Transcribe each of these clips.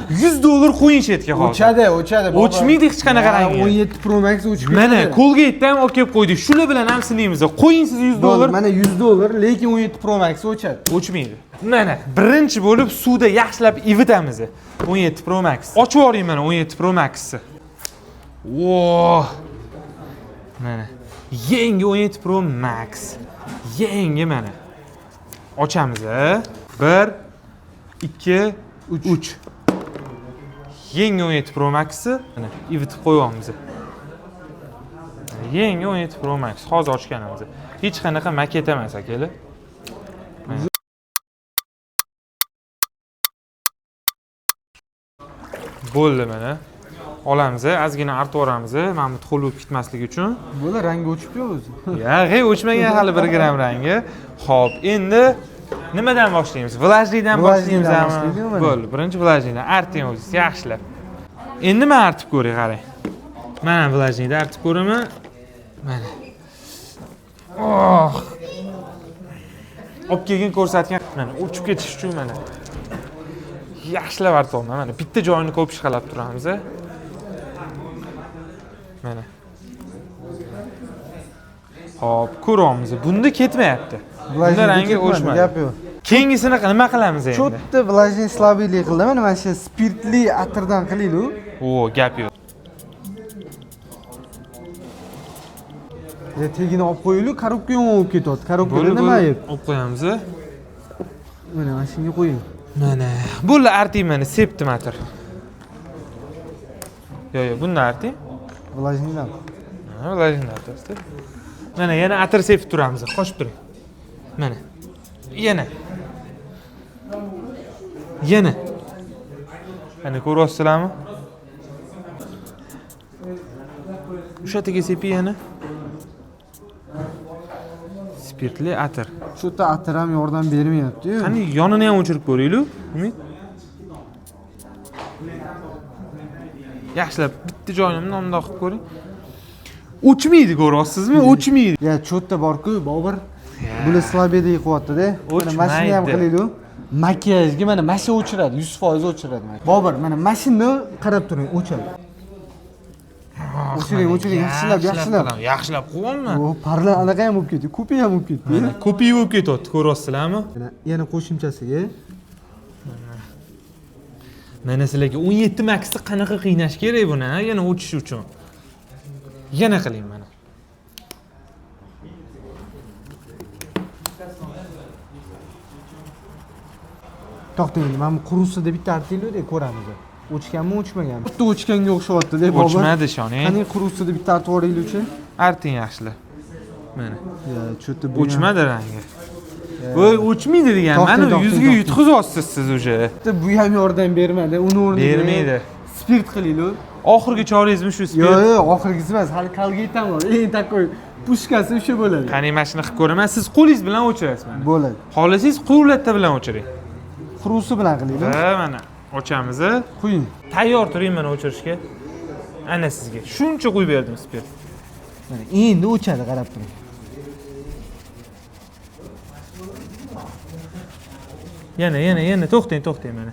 $100 qo'ying chetga hozir. O'chadi. O'chmaydi hech qanaqa rangi. 17 Pro Max o'chib ketadi. Mana Colgate ham olib kelib qo'ydik. Shular bilan ham sinaymiz. Qo'ying siz $100. Mana $100, lekin 17 Pro Max o'chadi. O'chmaydi. Mana birinchi bo'lib suvda yaxshilab ivitamiz. 17 Pro Max. Ochib yuboring mana 17 Pro Max'ni. Voh. Mana yangi 17 Pro Max. Yangi mana. Ochamiz. 1 2 3. Yangi 17 Pro Max'ni mana ivitib qo'yamiz. Yangi 17 Pro Max hozir ochganimiz. Hech qanaqa maket emas akalar. Bo'ldi mana. Olamiz, ozgina artib yuboramiz, mana bu qo'l bo'lib ketmasligi uchun. Bo'la rangi o'chibdi o'zi. Yo'q, o'chmagan hali 1 gram rangi. Xo'p, endi nimadan boshlaymiz? Vlajlikdan boshlaymiz. Bo'ldi, birinchi vlajlikdan arting o'zingiz yaxshilab. Endi men artib ko'ray, qarang. Mana vlajlikda artib ko'raman. Mana. Oh! Olib kelgan ko'rsatgan mana o'chib ketish uchun mana. Yaxshilab artyapman mana. Bitta joyini ko'p ishqalab turamiz. Mana. Hop, ko'ramiz. Bunda ketmayapti. Bunda rangi o'chmadi. Gap yo'q. Keyingisini nima qilamiz endi? Cho'tta vlajniy slabiylik qildi. Mana shu spirtli atirdan qilaylik-ku. O, gap yo'q. Tegini olib qo'yaylik, korobka yomon bo'lib ketyapti. Korobkada nima ayb? Olib qo'yamiz. Mana shunga qo'ying. Mana. Bo'ldi, arting mana septim atir. Yo'q, bunda arting. Vlajniydan. Ha, vlajniydan artasiz. Mana yana atir sepib turamiz. Qo'shib turing. Mana. Yana. Mana ko'ryapsizlarmi? O'sha yerga seping yana. Spirtli atir. Shu yerda atir ham yordam bermayapti-yu. Qani yonini ham o'chirib ko'raylik, Umid. Yaxshilab bitta joyini bundoq qilib ko'ring. O'chmaydi, ko'ryapsizmi? O'chmaydi. Ya, cho'tta bor-ku, Bobur. Buni slabiylik qilyapti-da. Mana mashina ham qilaylik. Makiyajga mana mashina o'chiradi, 100% o'chiradi. Bobur, mana mashinani qarab turing, o'chadi. O'chiring, Yaxshilab qo'yganman. O, parla anaqa ham bo'lib ketdi, ko'pi ham bo'lib ketdi. Mana ko'pi bo'lib ketyapti, ko'ryapsizlarmi? Yana qo'shimchasiga. Mana sizlarga 17 Max'ni qanaqa qiynash kerak buni, yana o'chish uchun. Yana qiling mana. To'xtang, mana bu qurusida bitta artaylik-da, ko'ramiz. O'chganmi, o'chmaganmi? Bitta o'chganga o'xshyapti-da, Bobur. O'chmadi, ishoning. Qani qurusida bitta artib yuboraylik-chi? Arting yaxshilab. Mana. Ya, cho'tta bu. O'chmadi rangi. Voy, o'chmaydi degan. Mana yuzga yutqizyapsiz siz o'sha. Bu ham yordam bermadi. Uni o'rniga bermaydi. Spirt qilaylik. Oxirgi choringizmi shu spirt? Yo'q, oxirgisi emas. Hali Colgate ham bor. Eng takoy pushkasi o'sha bo'ladi. Qani mashina qilib ko'raman. Siz qo'lingiz bilan o'chirasiz mana. Bo'ladi. Xohlasangiz quvlatda bilan o'chiring. Qurusi bilan qilaylik. Ha, mana. Ochamiz. Quying. Tayyor turing mana o'chirishga. Ana sizga. Shuncha qo'yib berdim spirt. Mana endi o'chadi, qarab turing. Yana to'xtang mana.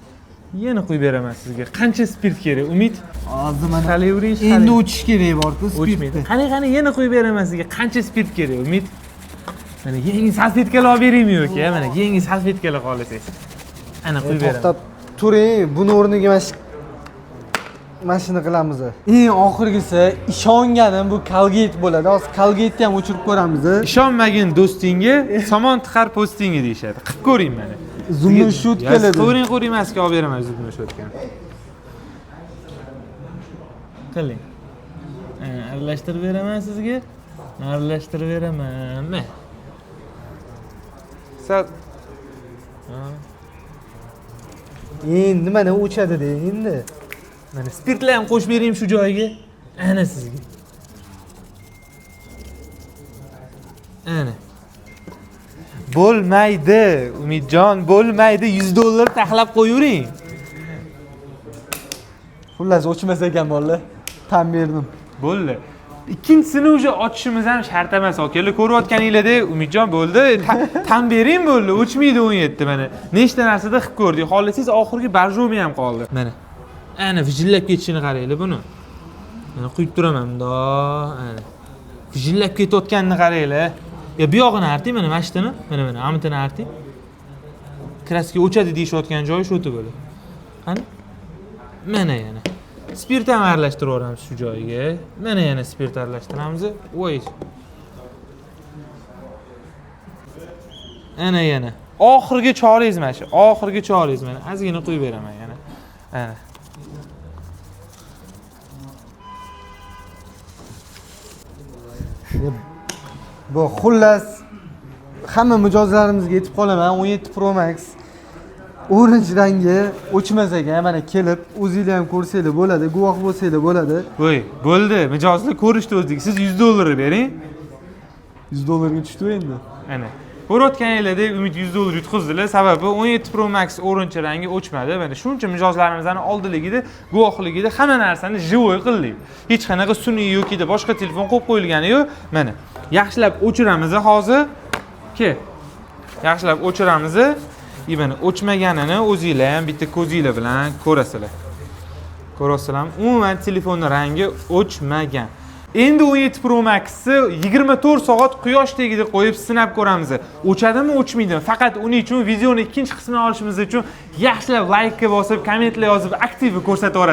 Yana qo'yib beraman sizga. Qancha spirt kerak, Umid? Hozir mana qalayvering. Endi o'chish kerak bor-ku, o'chmaydi. Qani yana qo'yib beraman sizga. Qancha spirt kerak, Umid? Mana yangi salfetkalar olib beraymi yo'q, mana yangi salfetkalar qolasangiz. Ana qo'yib beraman. To'xtab turing, buni o'rniga mashina qilamiz. Eng oxirgisi ishonganim bu Colgate bo'ladi. Hozir Colgate ham o'chirib ko'ramiz. Ishonmagin do'stingga somon tiqar postingga deyshadi. Qilib ko'ring mana. Zumni shut keladi. Qo'ring masga olib beraman zumni shotgan. Qiling. Aralashtirib beraman sizga. Aralashtirib beraman. Sal. Endi mana o'chadi-da endi. Mana spirtlar ham qo'shib berayim shu joyiga. Ana sizga. Ana. Bo'lmaydi, Umidjon, bo'lmaydi. $100 taxlab qo'yavering. Xullas o'chmasa ekan bolalar. Tan berdim. Bo'ldi. Ikkinchisini o'sha ochishimiz ham shart emas, akalar. Ko'rayotganinglarda Umidjon bo'ldi. Tan bering bo'ldi. O'chmaydi 17 mana. Nechta narsada qilib ko'rdik. Xohlasangiz oxirgi barjomi ham qoldi. Mana. Ana vijillab ketishini qaranglar buni. Mana quyib turaman bundoq. Ana. Vijillab ketayotganini qaranglar. Ya bu yog'ini arting, mana mashinani, mana amitini arting. Kraska o'chadi deyishayotgan joyi shu yerda bo'ladi. Qani? Mana yana. Spirt ham aralashtirib shu joyiga. Mana yana spirt aralashtiramiz. Voy. Ana yana. Oxirgi choringiz mana shu. Oxirgi choringiz mana. Ozgina qo'yib beraman yana. Ana. Bu xullas hamma mijozlarimizga yetib qolaman. 17 Pro Max orange rangi o'chmas ekan. Mana kelib o'zingizlar ham ko'rsanglar bo'ladi, guvoh bo'lsanglar bo'ladi. Voy, bo'ldi. Mijozlar ko'rishdi o'zing. Siz $100 bering. $100 ga tushdi endi. Ana. Ko'rayotganinglardek Umid $100 yutqizdilar. Sababi 17 Pro Max orange rangi o'chmadi. Mana shuncha mijozlarimizning oldiligida, guvohligida hamma narsani живой qildik. Hech qanaqa sun'iy yoki boshqa telefon qo'yib qo'yilgani yo'q. Mana yaxshilab o'chiramiz hozir. Yaxshilab o'chiramiz. Mana o'chmaganini o'zingizlar ham bitta ko'zingizlar bilan ko'rasizlar. Ko'rasizlarmi? Umuman telefonning rangi o'chmagan. Endi 17 Pro Max'ni 24 soat quyosh tagida qo'yib sinab ko'ramiz. O'chadimi, o'chmaydimi? Faqat uning uchun videoning ikkinchi qismini olishimiz uchun yaxshilab like bosib, kommentlar yozib, aktiv ko'rsatib o'rasiz.